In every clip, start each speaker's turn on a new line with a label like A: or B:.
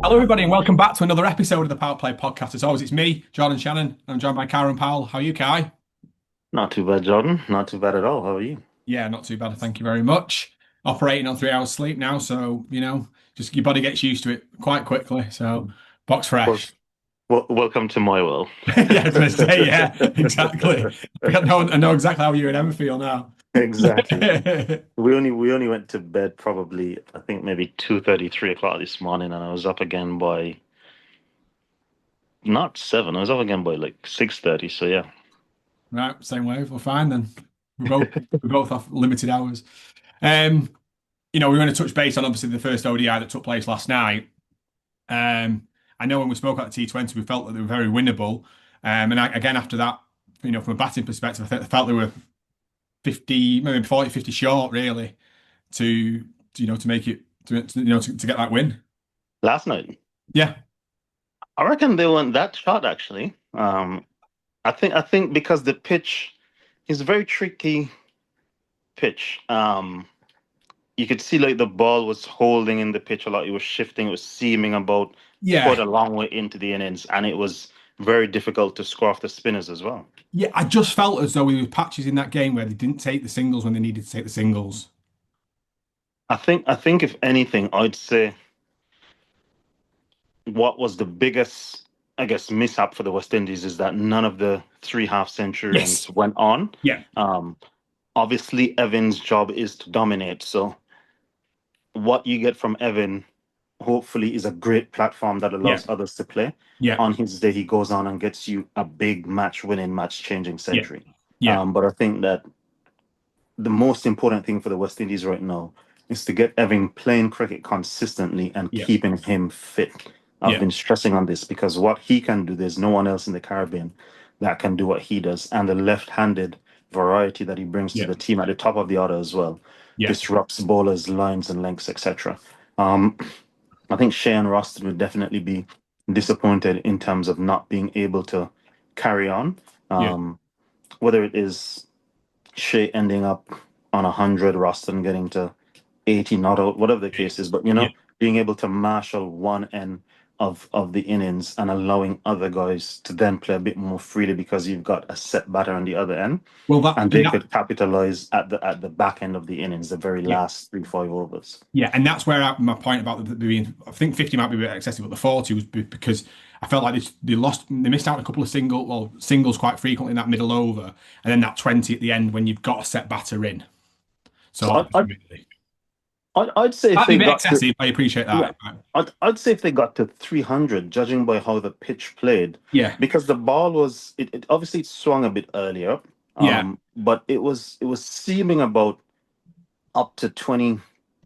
A: Hello, everybody, and welcome back to another episode of the PowettPlay Podcast. As always, it's me, Jordan Shannon, and I'm joined by Kieran Powell. How are you, Kai?
B: Not too bad, Jordan. Not too bad at all. How are you?
A: Yeah, not too bad. Thank you very much. Operating on 3 hours sleep now, so just your body gets used to it quite quickly. So, box
B: Well,
A: fresh.
B: welcome to my world.
A: Yeah, I was going to say, yeah, exactly. I know exactly how you and Emma feel now.
B: Exactly. We only went to bed probably I think maybe 2:30, 3 o'clock this morning, and I was up again by not seven. I was up again by like 6:30. So yeah.
A: Right, same wave. We're fine then. We both have limited hours. Um, we're going to touch base on obviously the first ODI that took place last night. I know when we spoke about the T20, we felt that they were very winnable. Again, after that, from a batting perspective, I felt they were 50, maybe 40, 50 short, really, to make it, to get that win.
B: Last night,
A: Yeah.
B: I reckon they weren't that shot actually. I think because the pitch is a very tricky pitch. You could see like the ball was holding in the pitch a lot. It was shifting. It was seaming about quite
A: Yeah.
B: a long way into the innings, and it was very difficult to score off the spinners as well.
A: Yeah. I just felt as though there were patches in that game where they didn't take the singles when they needed to take the singles.
B: I think if anything, I'd say what was the biggest, I guess, mishap for the West Indies is that none of the three half
A: Yes.
B: centuries went on.
A: Yeah.
B: Um, Obviously, Evan's job is to dominate. So what you get from Evan hopefully is a great platform that
A: Yeah.
B: allows others to play.
A: Yeah.
B: On his day, he goes on and gets you a big match winning, match changing
A: Yeah.
B: century.
A: Yeah.
B: But I think that the most important thing for the West Indies right now is to get Evan playing cricket consistently and
A: Yeah.
B: keeping him fit. I've
A: Yeah.
B: been stressing on this because what he can do, there's no one else in the Caribbean that can do what he does. And the left handed variety that he brings to
A: Yeah.
B: the team at the top of the order as well
A: Yeah.
B: disrupts bowlers, lines, and lengths, etc. Um, I think Shea and Roston would definitely be disappointed in terms of not being able to carry on.
A: Yeah.
B: Um, whether it is Shea ending up on 100, Roston getting to 80 not out, whatever the case is, but
A: Yeah.
B: being able to marshal one end of the innings and allowing other guys to then play a bit more freely because you've got a set batter on the other end,
A: Well, that
B: and
A: and
B: they
A: that
B: could capitalize at the back end of the innings, the very
A: yeah.
B: last 3, 5 overs.
A: Yeah, and that's where my point about the being, I think 50 might be a bit excessive, but the 40 was because I felt like they missed out on a couple of singles quite frequently in that middle over, and then that 20 at the end when you've got a set batter in. So
B: So
A: ultimately,
B: I'd say if
A: might be
B: they
A: a bit
B: got to
A: excessive. I appreciate
B: Yeah,
A: that.
B: I'd say if they got to 300, judging by how the pitch played,
A: Yeah,
B: because the ball was it obviously it swung a bit earlier,
A: yeah,
B: but it was seeming about up to 20,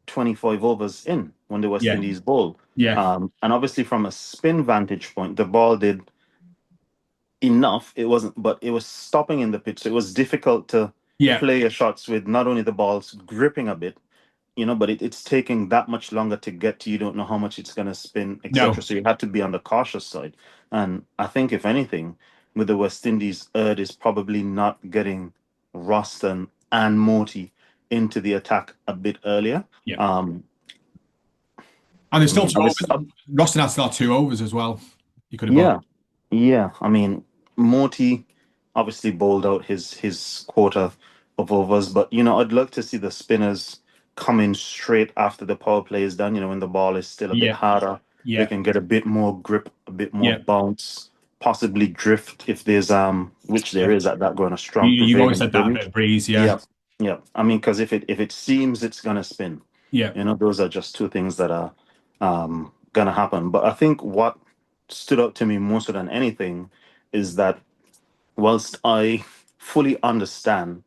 B: 25 overs in when the West
A: yeah,
B: Indies bowled.
A: yeah,
B: And obviously from a spin vantage point, the ball did enough. It wasn't, but it was stopping in the pitch. So it was difficult to
A: yeah.
B: play your shots with not only the balls gripping a bit, but it's taking that much longer to get to. You don't know how much it's going to spin, etc.
A: No,
B: So you had to be on the cautious side. And I think, if anything, with the West Indies, Erd is probably not getting Roston and Moti into the attack a bit earlier.
A: yeah.
B: Um,
A: And there's
B: I
A: still
B: mean,
A: two
B: obviously,
A: overs. Roston had still had 2 overs as well. He could have bowled.
B: yeah, yeah. I mean, Moti obviously bowled out his quota of overs, but I'd love to see the spinners come in straight after the power play is done. When the ball is still a bit
A: Yeah,
B: harder, they
A: yeah,
B: can get a bit more grip, a bit more
A: yeah,
B: bounce, possibly drift if there's which there
A: yeah.
B: is at that going a strong
A: You've always
B: prevailing
A: said that a bit
B: breeze.
A: of breeze. Yeah,
B: Yeah, yeah. I mean, because if it seems it's gonna spin,
A: yeah,
B: those are just two things that are gonna happen. But I think what stood out to me more so than anything is that whilst I fully understand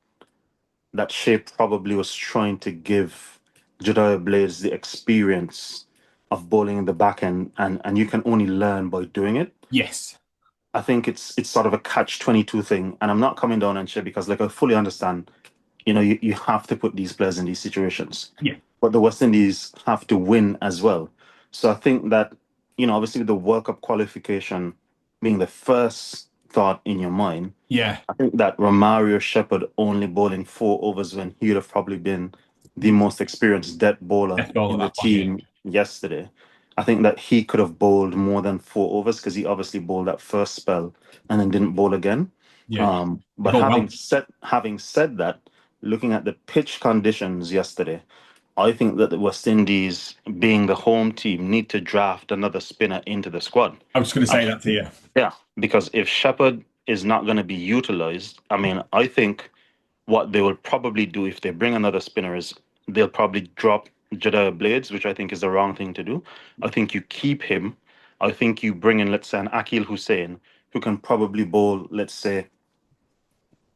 B: that Shea probably was trying to give Jediah Blades the experience of bowling in the back end, and you can only learn by doing it.
A: yes,
B: I think it's sort of a catch-22 thing, and I'm not coming down on Shea because, like, I fully understand. You have to put these players in these situations,
A: yeah,
B: but the West Indies have to win as well. So I think that, obviously, with the World Cup qualification being the first thought in your mind,
A: yeah.
B: I think that Romario Shepherd only bowling 4 overs when he would have probably been the most experienced dead bowler
A: Death ball at
B: in the
A: that point. Yeah,
B: team yesterday. I think that he could have bowled more than 4 overs because he obviously bowled that first spell and then didn't bowl again.
A: Yeah. He
B: But
A: bowled well.
B: having said that, looking at the pitch conditions yesterday, I think that the West Indies, being the home team, need to draft another spinner into the squad.
A: I was just going to
B: Um,
A: say that to you.
B: yeah, because if Shepherd is not going to be utilized, I mean, I think what they will probably do if they bring another spinner is they'll probably drop Jedediah Blades, which I think is the wrong thing to do. I think you keep him. I think you bring in, let's say, an Akil Hussain who can probably bowl, let's say,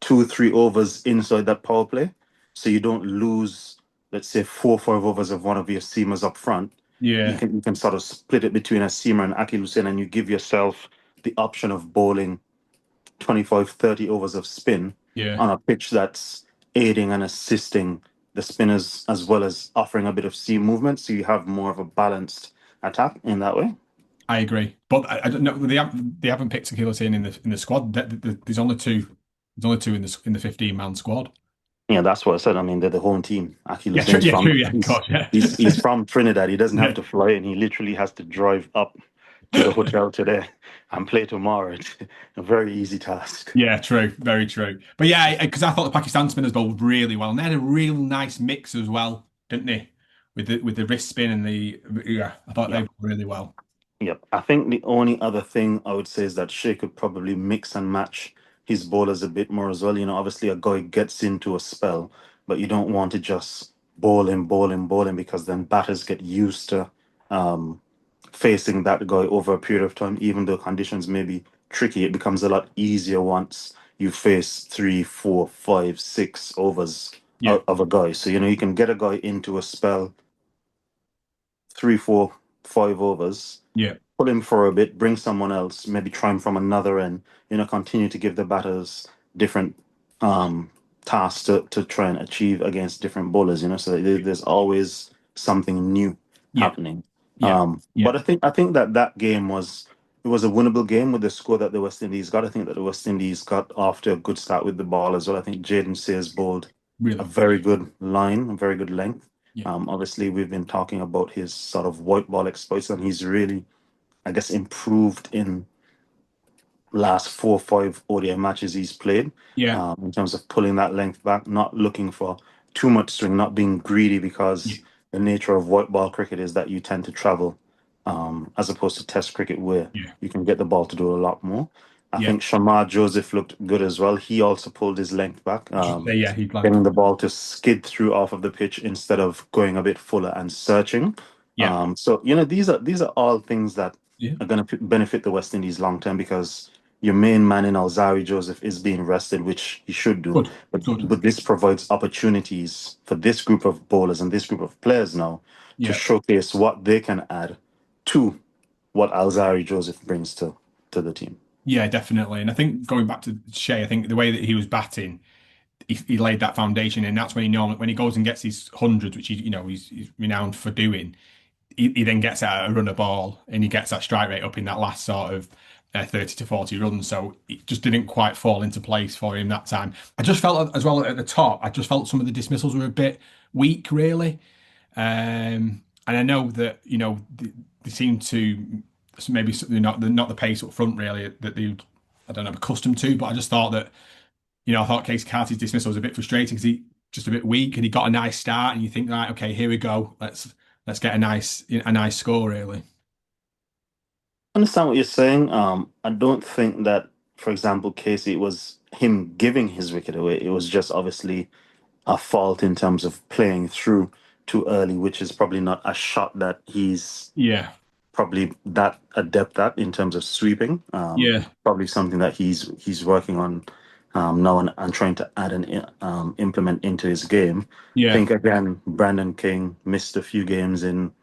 B: 2 or 3 overs inside that power play. So you don't lose, let's say, 4 or 5 overs of one of your seamers up front.
A: Yeah.
B: You can sort of split it between a seamer and Akil Hussain, and you give yourself the option of bowling 25, 30 overs of spin
A: Yeah.
B: on a pitch that's aiding and assisting the spinners as well as offering a bit of seam movement. So you have more of a balanced attack in that way.
A: I agree, but I don't know. They haven't picked Akil in the squad. There's only two. There's only two in the 15-man squad.
B: Yeah, that's what I said. I mean, they're the home team. Akil
A: Yeah, true.
B: Hussein's
A: Yeah, true.
B: from
A: Yeah, God, yeah,
B: he's from Trinidad. He doesn't have
A: yeah,
B: to fly and he literally has to drive up to the hotel today and play tomorrow. It's a very easy task.
A: yeah. True. Very true. But yeah, because I thought the Pakistan spinners bowled really well, and they had a real nice mix as well, didn't they? With the wrist spin and the yeah, I thought they
B: Yeah.
A: bowled really well.
B: Yep. I think the only other thing I would say is that Shea could probably mix and match his bowlers a bit more as well. You know, obviously a guy gets into a spell, but you don't want to just bowl him because then batters get used to um, facing that guy over a period of time. Even though conditions may be tricky, it becomes a lot easier once you face 3, 4, 5, 6 overs
A: Yeah,
B: of a guy. So, you know, you can get a guy into a spell, 3, 4, 5 overs,
A: yeah,
B: pull him for a bit, bring someone else, maybe try him from another end, you know, continue to give the batters different um, tasks to try and achieve against different bowlers, you know, so there's always something new
A: yeah,
B: happening.
A: yeah, yeah.
B: But I think that that game was it was a winnable game with the score that the West Indies got. I think that the West Indies got off to a good start with the ball as well. I think Jaden Sears bowled a
A: Really.
B: very good line, a very good length.
A: Yeah,
B: Obviously, we've been talking about his sort of white ball exploits, and he's really, I guess, improved in last 4 or 5 ODI matches he's played
A: yeah,
B: in terms of pulling that length back, not looking for too much swing, not being greedy
A: yeah,
B: because the nature of white ball cricket is that you tend to travel as opposed to test cricket where
A: yeah,
B: you can get the ball to do a lot more. I
A: yeah.
B: think Shamar Joseph looked good as well. He also pulled his length back,
A: Yeah, he'd like.
B: getting the ball to skid through off of the pitch instead of going a bit fuller and searching.
A: Yeah,
B: So you know these are all things that
A: yeah.
B: are going to benefit the West Indies long term because your main man in Alzari Joseph is being rested, which he should do.
A: Good, good.
B: But this provides opportunities for this group of bowlers and this group of players now to
A: Yeah.
B: showcase what they can add to what Alzari Joseph brings to the team.
A: Yeah, definitely. And I think going back to Shea, I think the way that he was batting, he laid that foundation, and that's when he normally when he goes and gets his hundreds, which he's renowned for doing. He then gets out a run of ball and he gets that strike rate up in that last sort of 30 to 40 runs. So it just didn't quite fall into place for him that time. I just felt as well at the top. I just felt some of the dismissals were a bit weak, really. And I know that they seem to maybe not the pace up front really that they I don't know accustomed to. But I just thought that I thought Casey Carty's dismissal was a bit frustrating because he just a bit weak and he got a nice start and you think right, okay, here we go, let's get a nice score really.
B: Understand what you're saying. I don't think that, for example, Casey, it was him giving his wicket away. It was just obviously a fault in terms of playing through too early, which is probably not a shot that he's
A: Yeah,
B: probably that adept at in terms of sweeping.
A: yeah,
B: Probably something that he's working on now and trying to add and implement into his game. I
A: yeah,
B: think again, Brandon King missed a few games in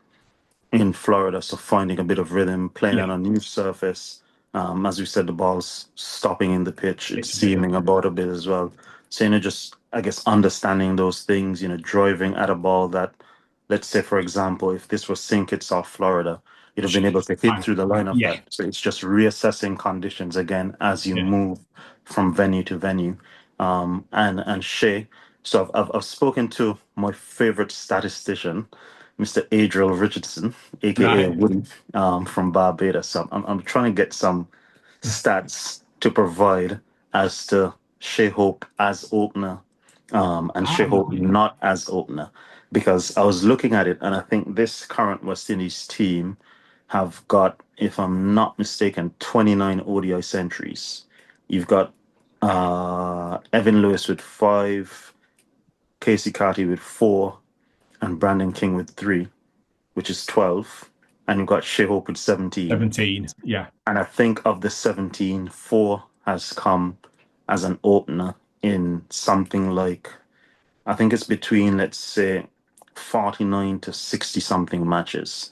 B: Florida, so finding a bit of rhythm, playing
A: yeah.
B: on a new surface. As we said, the ball's stopping in the pitch, it's
A: It's a bit of
B: seaming about a bit as well. So, you know, just I guess understanding those things, you know, driving at a ball that, let's say, for example, if this was St. Kitts off Florida, you'd have been able to hit through the line of
A: yeah,
B: that. So it's just reassessing conditions again as you
A: yeah,
B: move from venue to venue. And Shay, so I've spoken to my favorite statistician Mr. Adriel Richardson, aka
A: Right.
B: Woody, from Barbados. So I'm trying to get some stats to provide as to Shai Hope as opener, and Shai
A: Ah,
B: Hope not as opener, because I was looking at it and I think this current West Indies team have got, if I'm not mistaken, 29 ODI centuries. You've got Evan Lewis with five, Casey Carty with four, and Brandon King with three, which is 12. And you've got Shai Hope with 17.
A: 17. Yeah.
B: And I think of the 17, four has come as an opener in something like, I think it's between, let's say, 49 to 60 something matches.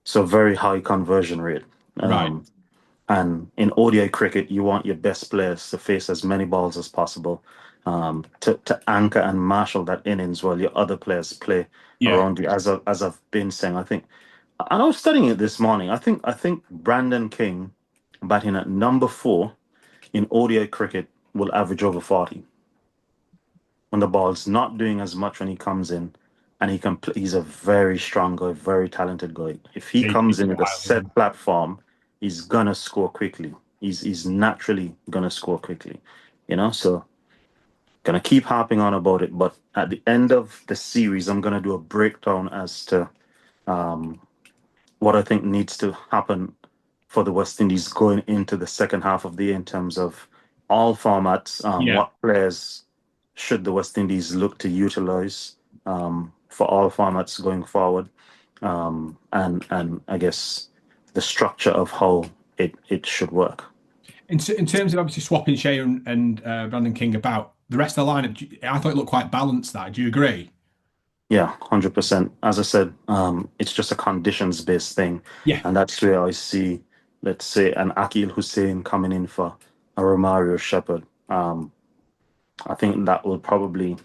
B: So very high conversion rate.
A: Right.
B: Um, and in ODI cricket, you want your best players to face as many balls as possible, to anchor and marshal that innings while your other players play
A: Yeah.
B: around you. As I've been saying, I think, and I was studying it this morning. I think Brandon King batting at number four in ODI cricket will average over 40 when the ball's not doing as much when he comes in, and he can play. He's a very strong guy, very talented guy. If he
A: He's
B: comes in with a
A: wild, isn't
B: set platform, he's gonna score quickly. He's naturally gonna score quickly, So gonna keep harping on about it, but at the end of the series, I'm gonna do a breakdown as to what I think needs to happen for the West Indies going into the second half of the year in terms of all formats.
A: he? Yeah.
B: What players should the West Indies look to utilize for all formats going forward, and I guess the structure of how it should work.
A: In terms of obviously swapping Shea and Brandon King about the rest of the lineup, I thought it looked quite balanced. That do you agree?
B: Yeah, 100%. As I said, it's just a conditions based thing,
A: Yeah.
B: and that's where I see, let's say, an Akil Hussein coming in for a Romario Shepherd. I think that will probably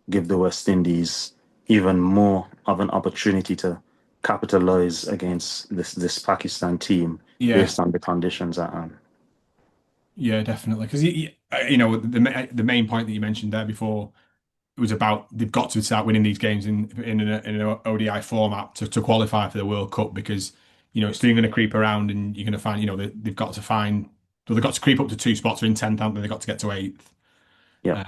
B: give the West Indies even more of an opportunity to capitalize against this Pakistan team
A: Yeah.
B: based on the conditions at hand.
A: Yeah, definitely. Because the main point that you mentioned there before was about they've got to start winning these games in an ODI format to qualify for the World Cup because it's still going to creep around and you're going to find they've got to find well they've got to creep up to two spots or in 10th, haven't they? They've got to get to eighth.
B: Yeah,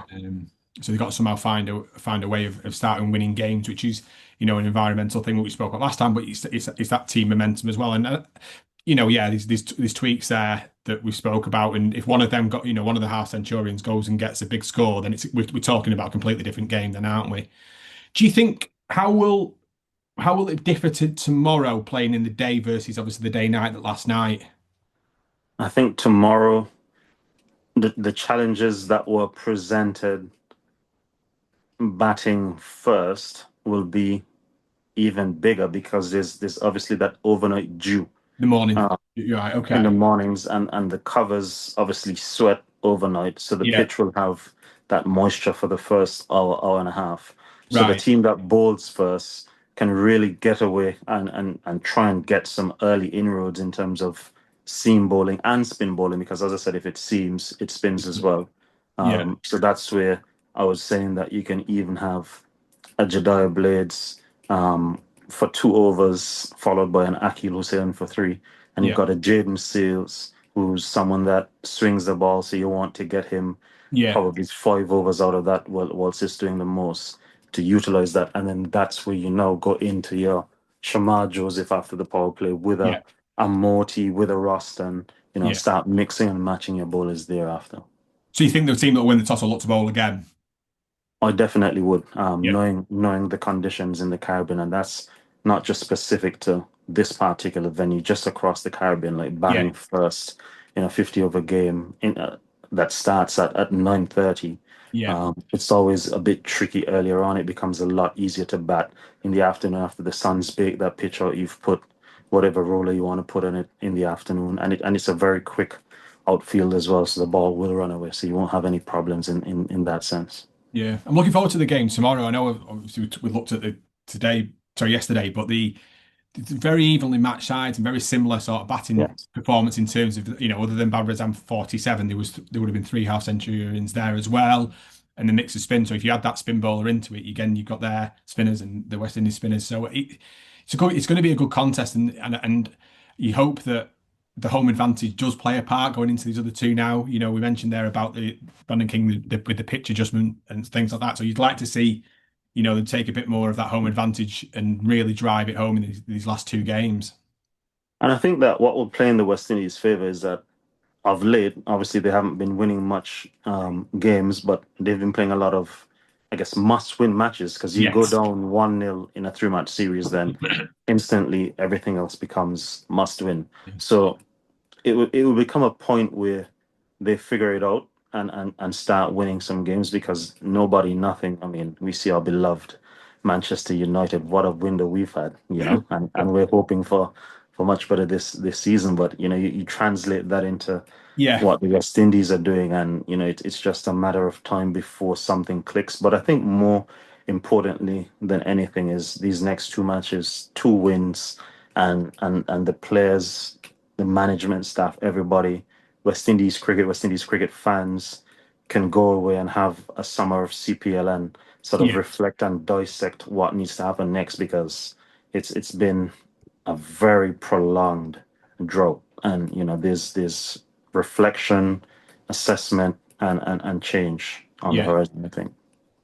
A: So they've got to somehow find a way of starting winning games, which is an environmental thing that we spoke about last time, but it's that team momentum as well. And yeah, there's tweaks there that we spoke about, and if one of them got one of the half centurions goes and gets a big score, then we're talking about a completely different game, then aren't we? Do you think how will it differ to tomorrow playing in the day versus obviously the day night that last night?
B: I think tomorrow the challenges that were presented batting first will be even bigger because there's obviously that overnight dew
A: The morning,
B: uh,
A: you're right,
B: in the
A: okay,
B: mornings, and the covers obviously sweat overnight, so the
A: yeah,
B: pitch will have that moisture for the first hour and a half. So the
A: right,
B: team that bowls first can really get away and try and get some early inroads in terms of seam bowling and spin bowling, because as I said, if it seams, it spins as well.
A: yeah,
B: So that's where I was saying that you can even have a Jediah Blades for 2 overs, followed by an Akil Hussein for three. And you've
A: yeah,
B: got a Jaden Seals, who's someone that swings the ball, so you want to get him
A: yeah,
B: probably 5 overs out of that whilst he's doing the most to utilize that. And then that's where you now go into your Shamar Joseph after the power play with
A: yeah,
B: a Morty, with a Roston,
A: yeah.
B: start mixing and matching your bowlers thereafter.
A: So you think the team that'll win the toss will look to bowl again?
B: I definitely would,
A: Yeah,
B: knowing the conditions in the Caribbean, and that's not just specific to this particular venue, just across the Caribbean, like
A: yeah,
B: batting first in a 50 over game that starts at 9:30.
A: yeah,
B: It's always a bit tricky earlier on. It becomes a lot easier to bat in the afternoon after the sun's baked that pitch out. You've put whatever roller you want to put on it in the afternoon, and it's a very quick outfield as well, so the ball will run away, so you won't have any problems in that sense.
A: yeah. I'm looking forward to the game tomorrow. I know obviously we looked at yesterday, but the very evenly matched sides and very similar sort of batting
B: Yes.
A: performance in terms of other than Babrazam 47, there would have been three half centurions there as well, and the mix of spin. So if you add that spin bowler into it, again you've got their spinners and the West Indies spinners. So it's going to be a good contest, and you hope that the home advantage does play a part going into these other two now. We mentioned there about the Brandon King with the pitch adjustment and things like that. So you'd like to see, them take a bit more of that home advantage and really drive it home in these last two games.
B: And I think that what will play in the West Indies' favour is that of late, obviously they haven't been winning much games, but they've been playing a lot of, I guess, must-win matches. Because you go
A: Yes.
B: down 1-0 in a three-match series, then instantly everything else becomes must-win. So it will become a point where they figure it out and start winning some games because nobody, nothing. I mean, we see our beloved Manchester United. What a window we've had, and we're hoping for much better this season. But you translate that into
A: Yeah.
B: what the West Indies are doing, and it's just a matter of time before something clicks. But I think more importantly than anything is these next two matches, two wins, and the players, the management staff, everybody, West Indies cricket fans can go away and have a summer of CPL and sort of
A: Yeah.
B: reflect and dissect what needs to happen next because it's been a very prolonged drought, and there's reflection, assessment, and change on the
A: Yeah.
B: horizon, I think.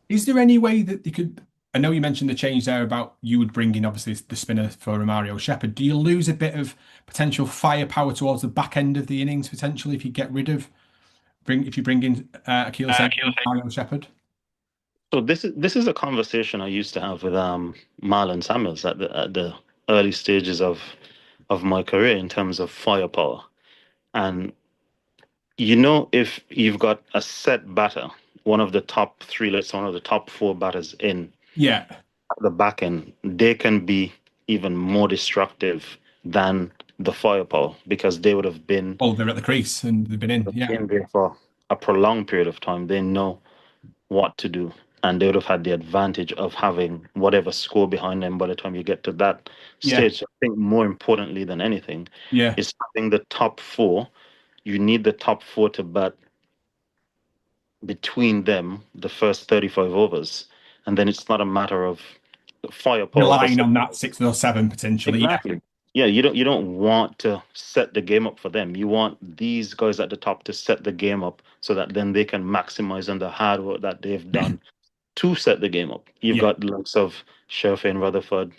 A: Is there any way that you could? I know you mentioned the change there about you would bring in obviously the spinner for Mario Shepherd. Do you lose a bit of potential firepower towards the back end of the innings potentially if you get rid of if you bring in Akil Sen and Mario Shepherd?
B: So this is a conversation I used to have with Marlon Samuels at the early stages of my career in terms of firepower. And if you've got a set batter, one of the top three, let's say one of the top four batters in
A: Yeah.
B: the back end, they can be even more destructive than the firepower because they would have been
A: Well, they're at the crease and they've been in. Yeah.
B: in there for a prolonged period of time. They know what to do, and they would have had the advantage of having whatever score behind them by the time you get to that
A: Yeah.
B: stage. So I think more importantly than anything
A: Yeah.
B: is having the top four. You need the top four to bat between them the first 35 overs, and then it's not a matter of firepower per
A: Relying
B: se.
A: on that 6 or 7 potentially. Yeah.
B: Exactly. Yeah, you don't want to set the game up for them. You want these guys at the top to set the game up so that then they can maximize on the hard work that they've done to set the game up. You've
A: Yeah.
B: got the likes of Sherfane Rutherford.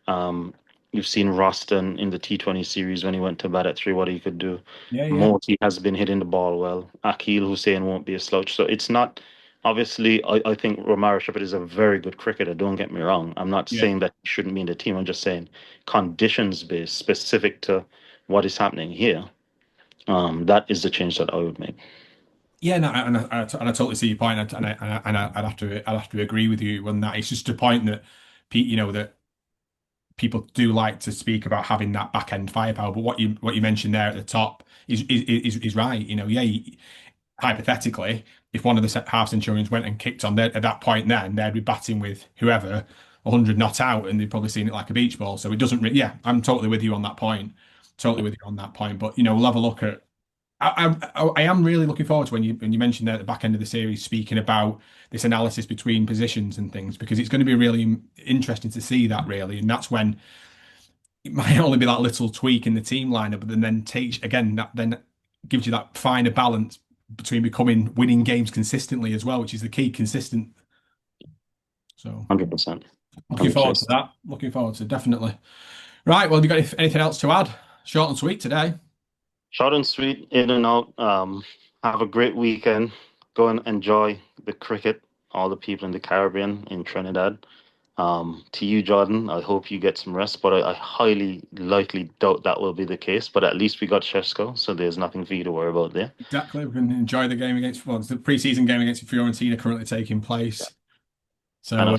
B: Um, you've seen Roston in the T20 series when he went to bat at three, what he could do.
A: Yeah. Yeah.
B: Morty has been hitting the ball well. Akil Hussain won't be a slouch. So it's not, obviously, I think Romaro Shepherd is a very good cricketer. Don't get me wrong. I'm not
A: Yeah.
B: saying that he shouldn't be in the team. I'm just saying conditions based, specific to what is happening here. That is the change that I would make.
A: Yeah, no, and I totally see your point, I'd have to agree with you on that. It's just a point that, that people do like to speak about having that back end firepower. But what you mentioned there at the top is right. Yeah, hypothetically, if one of the half centurions went and kicked on there at that point, then they'd be batting with whoever 100 not out, and they'd probably seen it like a beach ball. So it doesn't. Yeah, I'm totally with you on that point. Totally with you on that point. But we'll have a look at. I am really looking forward to when you mentioned there at the back end of the series speaking about this analysis between positions and things because it's going to be really interesting to see that really, and that's when it might only be that little tweak in the team lineup, but then takes again that then gives you that finer balance between becoming winning games consistently as well, which is the key, consistent. So
B: 100%.
A: looking forward
B: 100%.
A: to that. Looking forward to it, definitely. Right, well, have you got anything else to add? Short and sweet today.
B: Short and sweet, in and out. Have a great weekend. Go and enjoy the cricket, all the people in the Caribbean, in Trinidad. To you, Jordan, I hope you get some rest, but I highly likely doubt that will be the case. But at least we got Sheshko, so there's nothing for you to worry about there.
A: Exactly. We can enjoy the game against, well, it's the pre-season game against Fiorentina currently taking place.
B: And
A: So,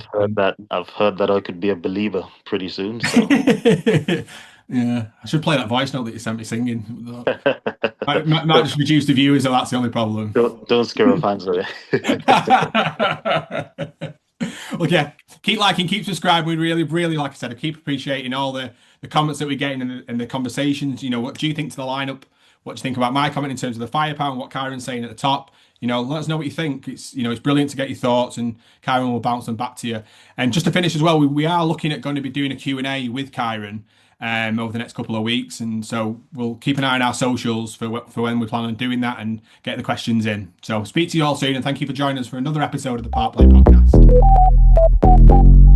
B: I've heard that I could be a believer pretty soon. So
A: yeah, I should play that voice note that you sent me singing. Might just reduce the viewers, so that's the only problem.
B: don't scare our fans away.
A: Well, yeah, keep liking, keep subscribing. We really, really, like I said, I keep appreciating all the comments that we're getting and the conversations. What do you think to the lineup? what do you think about my comment in terms of the firepower and what Kieran's saying at the top. Let us know what you think. It's brilliant to get your thoughts, and Kieran will bounce them back to you. And just to finish as well, we are looking at going to be doing a Q&A with Kieran over the next couple of weeks, and so we'll keep an eye on our socials for when we plan on doing that and get the questions in. So speak to you all soon, and thank you for joining us for another episode of the PowettPlay Podcast.